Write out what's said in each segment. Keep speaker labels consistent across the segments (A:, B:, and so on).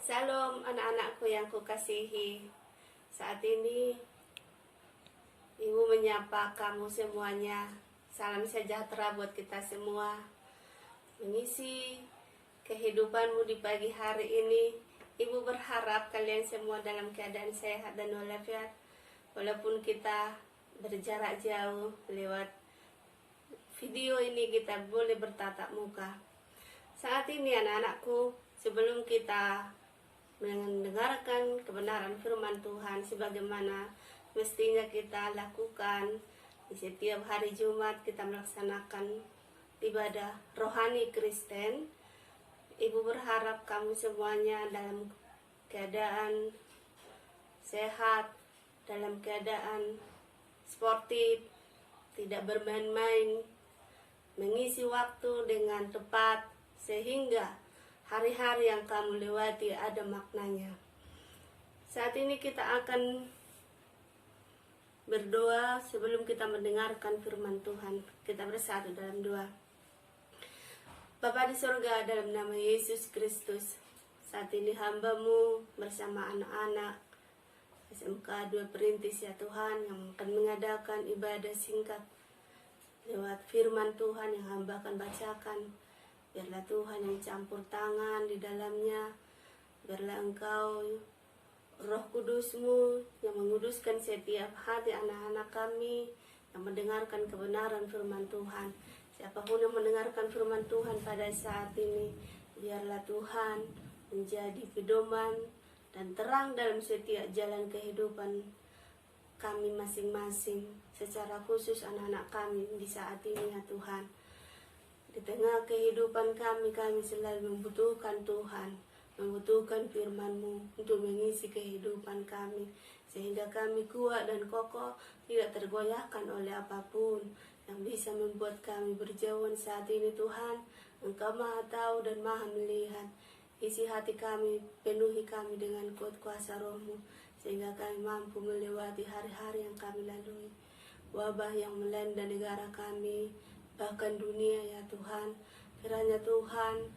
A: Salam anak-anakku yang kukasihi. Saat ini Ibu menyapa kamu semuanya. Salam sejahtera buat kita semua. Mengisi kehidupanmu di pagi hari ini, Ibu berharap kalian semua dalam keadaan sehat dan walafiat. Walaupun kita berjarak jauh lewat video ini, kita boleh bertatap muka. Saat ini anak-anakku, sebelum kita mendengarkan kebenaran firman Tuhan sebagaimana mestinya kita lakukan di setiap hari Jumat, kita melaksanakan ibadah rohani Kristen. Ibu berharap kamu semuanya dalam keadaan sehat, dalam keadaan sportif, tidak bermain-main, mengisi waktu dengan tepat sehingga hari-hari yang kamu lewati ada maknanya. Saat ini kita akan berdoa sebelum kita mendengarkan firman Tuhan. Kita bersatu dalam doa. Bapa di surga, dalam nama Yesus Kristus, saat ini hamba-Mu bersama anak-anak SMK 2 Perintis ya Tuhan, yang akan mengadakan ibadah singkat lewat firman Tuhan yang hamba akan bacakan. Biarlah Tuhan yang campur tangan di dalamnya. Biarlah Engkau, Roh Kudus-Mu yang menguduskan setiap hati anak-anak kami yang mendengarkan kebenaran firman Tuhan. Siapapun yang mendengarkan firman Tuhan pada saat ini, biarlah Tuhan menjadi pedoman dan terang dalam setiap jalan kehidupan kami masing-masing. Secara khusus anak-anak kami di saat ini ya Tuhan. Di tengah kehidupan kami selalu membutuhkan Tuhan, membutuhkan firman-Mu untuk mengisi kehidupan kami, sehingga kami kuat dan kokoh, tidak tergoyahkan oleh apapun yang bisa membuat kami berjauhan saat ini. Tuhan, Engkau Maha Tahu dan Maha Melihat. Isi hati kami, penuhi kami dengan kuat kuasa Roh-Mu, sehingga kami mampu melewati hari-hari yang kami lalui. Wabah yang melanda negara kami, bahkan dunia ya Tuhan, kiranya Tuhan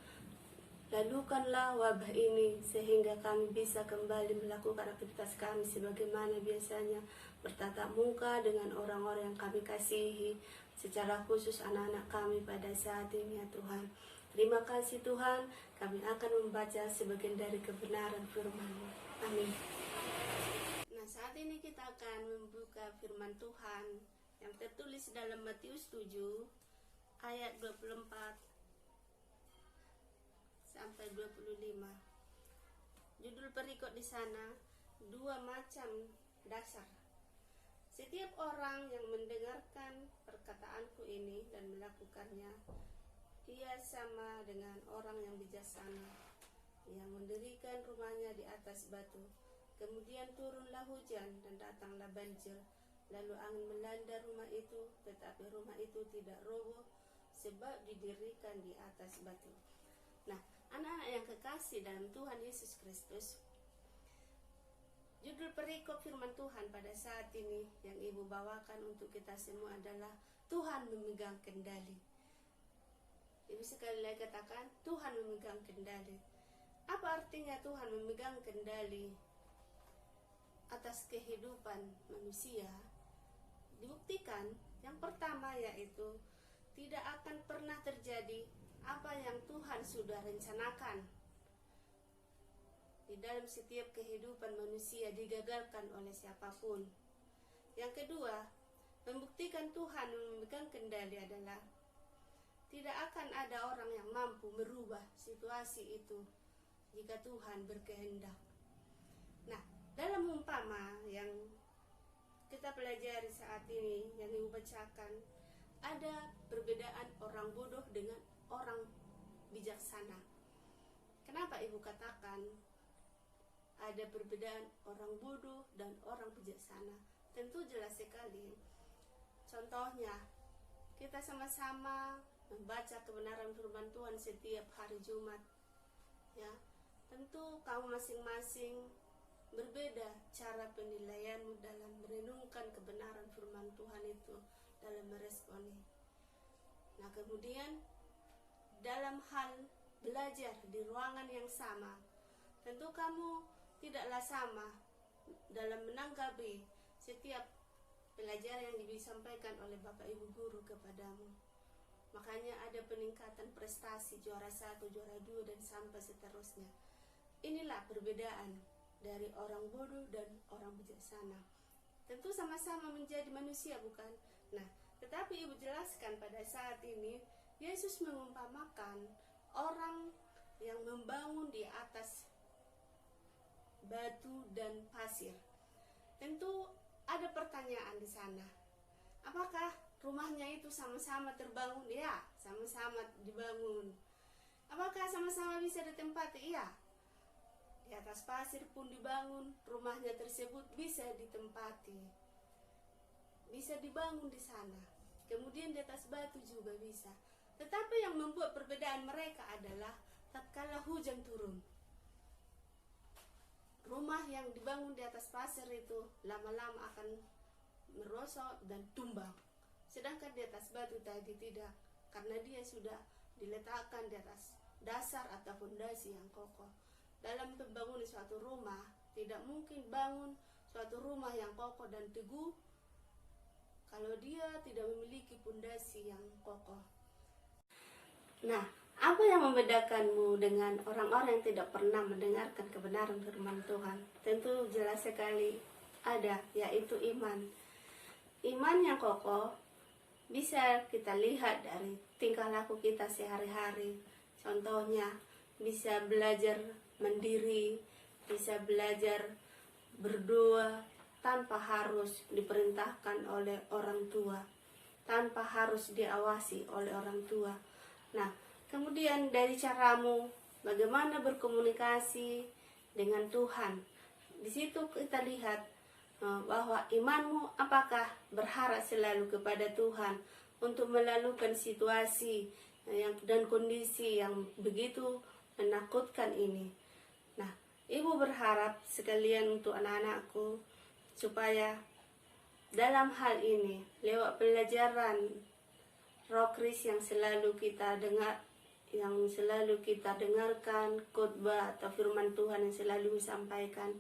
A: lalukanlah wabah ini sehingga kami bisa kembali melakukan aktivitas kami sebagaimana biasanya, bertatap muka dengan orang-orang yang kami kasihi, secara khusus anak-anak kami pada saat ini ya Tuhan. Terima kasih Tuhan, kami akan membaca sebagian dari kebenaran firman-Mu. Amin. Nah, saat ini kita akan membuka firman Tuhan yang tertulis dalam Matius 7 ayat 24 sampai 25. Judul perikop di sana, dua macam dasar. Setiap orang yang mendengarkan perkataanku ini dan melakukannya, ia sama dengan orang yang bijaksana yang mendirikan rumahnya di atas batu. Kemudian turunlah hujan dan datanglah banjir, lalu angin melanda rumah itu, tetapi rumah itu tidak roboh sebab didirikan di atas batu. Nah, anak-anak yang kekasih dalam Tuhan Yesus Kristus, judul perikop firman Tuhan pada saat ini yang Ibu bawakan untuk kita semua adalah Tuhan memegang kendali. Ibu sekali lagi katakan, Tuhan memegang kendali. Apa artinya Tuhan memegang kendali atas kehidupan manusia? Dibuktikan yang pertama, yaitu tidak akan pernah terjadi apa yang Tuhan sudah rencanakan di dalam setiap kehidupan manusia digagalkan oleh siapapun. Yang kedua, membuktikan Tuhan memegang kendali adalah tidak akan ada orang yang mampu merubah situasi itu jika Tuhan berkehendak. Nah, dalam umpama yang kita pelajari saat ini, yang Ibu bacakan, ada perbedaan orang bodoh dengan orang bijaksana. Kenapa Ibu katakan ada perbedaan orang bodoh dan orang bijaksana? Tentu jelas sekali. Contohnya, kita sama-sama membaca kebenaran firman Tuhan setiap hari Jumat. Ya, tentu kamu masing-masing berbeda cara penilaianmu dalam merenungkan kebenaran firman Tuhan itu, dalam meresponi. Nah, kemudian dalam hal belajar di ruangan yang sama, Tentu kamu tidaklah sama dalam menanggapi setiap pelajaran yang disampaikan oleh Bapak Ibu Guru kepadamu. Makanya ada peningkatan prestasi juara 1, juara 2, dan sampai seterusnya. Inilah perbedaan dari orang bodoh dan orang bijaksana. Tentu sama-sama menjadi manusia, bukan? Nah, tetapi Ibu jelaskan pada saat ini, Yesus mengumpamakan orang yang membangun di atas batu dan pasir. Tentu ada pertanyaan di sana. Apakah rumahnya itu sama-sama terbangun? Ya, sama-sama dibangun. Apakah sama-sama bisa ditempati? Iya. Di atas pasir pun dibangun, rumahnya tersebut bisa ditempati. Bisa dibangun di sana. Kemudian di atas batu juga bisa. Tetapi yang membuat perbedaan mereka adalah tatkala hujan turun. Rumah yang dibangun di atas pasir itu lama-lama akan merosot dan tumbang. Sedangkan di atas batu tadi tidak, karena dia sudah diletakkan di atas dasar atau fondasi yang kokoh. Dalam membangun suatu rumah, tidak mungkin bangun suatu rumah yang kokoh dan teguh kalau dia tidak memiliki fondasi yang kokoh. Nah, apa yang membedakanmu dengan orang-orang yang tidak pernah mendengarkan kebenaran firman Tuhan? Tentu jelas sekali ada, yaitu iman. Iman yang kokoh bisa kita lihat dari tingkah laku kita sehari-hari. Contohnya, bisa belajar mandiri, bisa belajar berdoa tanpa harus diperintahkan oleh orang tua, tanpa harus diawasi oleh orang tua. Nah, kemudian dari caramu bagaimana berkomunikasi dengan Tuhan. Di situ kita lihat bahwa imanmu apakah berharap selalu kepada Tuhan untuk melalukan situasi dan kondisi yang begitu menakutkan ini. Nah, Ibu berharap sekalian untuk anak-anakku supaya dalam hal ini lewat pelajaran Roh Kris yang selalu kita dengar, yang selalu kita dengarkan, khotbah atau firman Tuhan yang selalu disampaikan,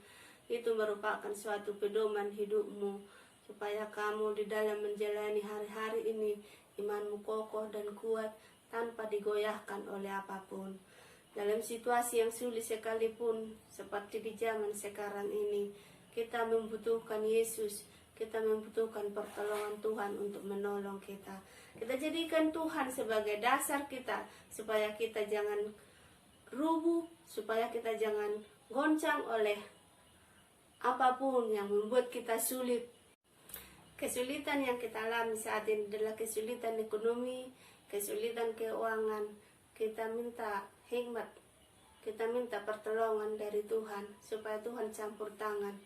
A: itu merupakan suatu pedoman hidupmu supaya kamu di dalam menjalani hari-hari ini imanmu kokoh dan kuat tanpa digoyahkan oleh apapun. Dalam situasi yang sulit sekalipun seperti di zaman sekarang ini, kita membutuhkan Yesus, kita membutuhkan pertolongan Tuhan untuk menolong kita. Kita jadikan Tuhan sebagai dasar kita supaya kita jangan rubuh, supaya kita jangan goncang oleh apapun yang membuat kita sulit. Kesulitan yang kita alami saat ini adalah kesulitan ekonomi, kesulitan keuangan. Kita minta hikmat, kita minta pertolongan dari Tuhan supaya Tuhan campur tangan.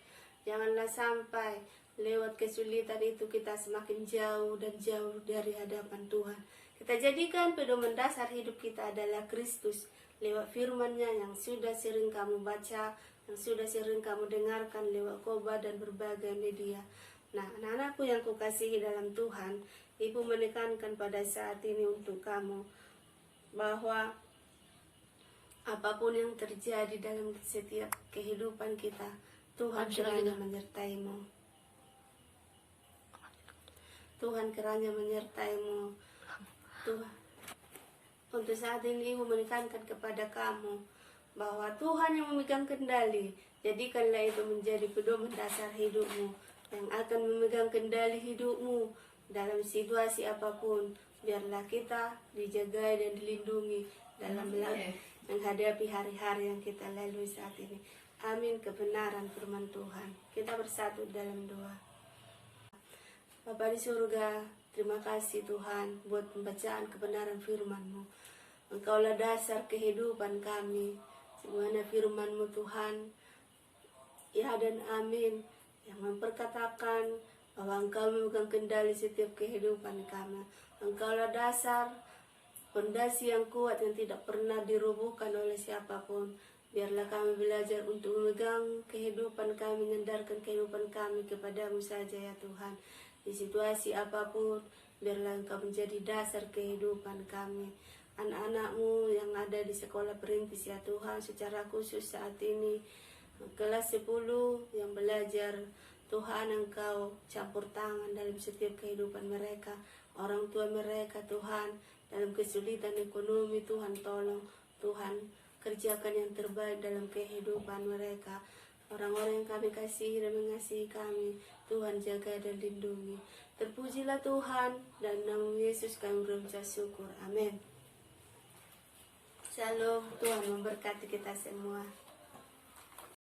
A: Janganlah sampai lewat kesulitan itu kita semakin jauh dan jauh dari hadapan Tuhan. Kita jadikan pedoman dasar hidup kita adalah Kristus lewat firman-Nya yang sudah sering kamu baca, yang sudah sering kamu dengarkan lewat khotbah dan berbagai media. Nah, anak-anakku yang kukasihi dalam Tuhan, Ibu menekankan pada saat ini untuk kamu bahwa apapun yang terjadi dalam setiap kehidupan kita, Tuhan kiranya menyertaimu. Tuhan kiranya menyertaimu. Tuhan, untuk saat ini Ibu menekankan kepada kamu bahwa Tuhan yang memegang kendali. Jadikanlah itu menjadi pedoman dasar hidupmu yang akan memegang kendali hidupmu dalam situasi apapun. Biarlah kita dijaga dan dilindungi dalam menghadapi hari-hari yang kita lalui saat ini. Amin. Kebenaran firman Tuhan. Kita bersatu dalam doa. Bapa di surga, terima kasih Tuhan buat pembacaan kebenaran firman-Mu. Engkaulah dasar kehidupan kami. Semua firman-Mu Tuhan, ya dan amin, yang memperkatakan bahwa Engkau memegang kendali setiap kehidupan kami. Engkaulah dasar, fondasi yang kuat yang tidak pernah dirobohkan oleh siapapun. Biarlah kami belajar untuk memegang kehidupan kami, menyandarkan kehidupan kami kepadamu saja ya Tuhan. Di situasi apapun, biarlah Engkau menjadi dasar kehidupan kami. anak-anak-Mu yang ada di sekolah perintis ya Tuhan, secara khusus saat ini kelas 10 yang belajar. Tuhan, Engkau campur tangan dalam setiap kehidupan mereka. Orang tua mereka Tuhan dalam kesulitan ekonomi, Tuhan tolong. Tuhan kerjakan yang terbaik dalam kehidupan mereka. Orang-orang yang kami kasih dan mengasihi kami, Tuhan jaga dan lindungi. Terpujilah Tuhan, dan nama Yesus kami berucap syukur. Amin. Shalom, Tuhan memberkati kita semua.